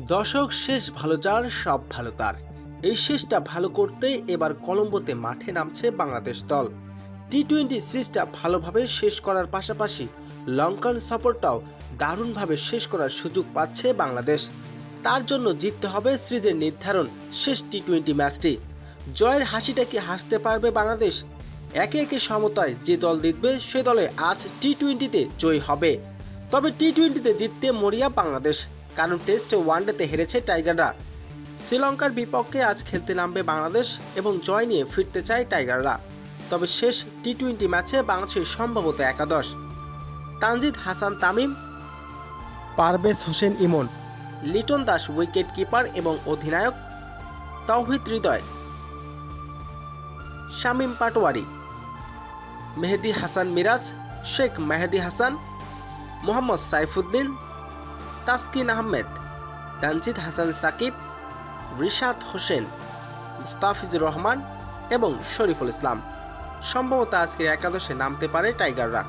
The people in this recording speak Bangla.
দশক শেষ ভালো যার সব ভালো তার। এই শেষটা ভালো করতে এবার কলম্বোতে মাঠে নামছে বাংলাদেশ দল। টি-20 সিরিজটা ভালোভাবে শেষ করার পাশাপাশি লঙ্কান সফরটাও দারুণভাবে শেষ করার সুযোগ পাচ্ছে বাংলাদেশ। তার জন্য জিততে হবে সিরিজের নির্ধারণ শেষ টি-20 ম্যাচটি। জয়ের হাসিটা কি হাসতে পারবে বাংলাদেশ? একে একে সমতায় যে দল জিতবে সে দলে আজ টি-20তে জয়ী হবে। তবে টি-20তে জিততে মরিয়া বাংলাদেশ, কারণ টেস্টে ওয়ানডেতে হেরেছে টাইগাররা। শ্রীলঙ্কার বিপক্ষে আজ খেলতে নামবে বাংলাদেশ এবং জয় নিয়ে ফিরতে চায় টাইগাররা। তবে শেষ টি-20 ম্যাচে বাংলাদেশের সম্ভবত একাদশ: তানজিদ হাসান তামিম, পারভেজ হোসেন ইমন, লিটন দাস উইকেট কিপার এবং অধিনায়ক, তাওহিদ হৃদয়, শামীম পাটোয়ারি, মেহেদী হাসান মিরাজ, শেখ মেহেদী হাসান, মোহাম্মদ সাইফুদ্দিন, তাসকিন আহমেদ, তানজিদ হাসান সাকিব, রিশাদ হোসেন, মুস্তাফিজুর রহমান এবং শরীফুল ইসলাম। সম্ভবত আজকের একাদশে নামতে পারে টাইগাররা।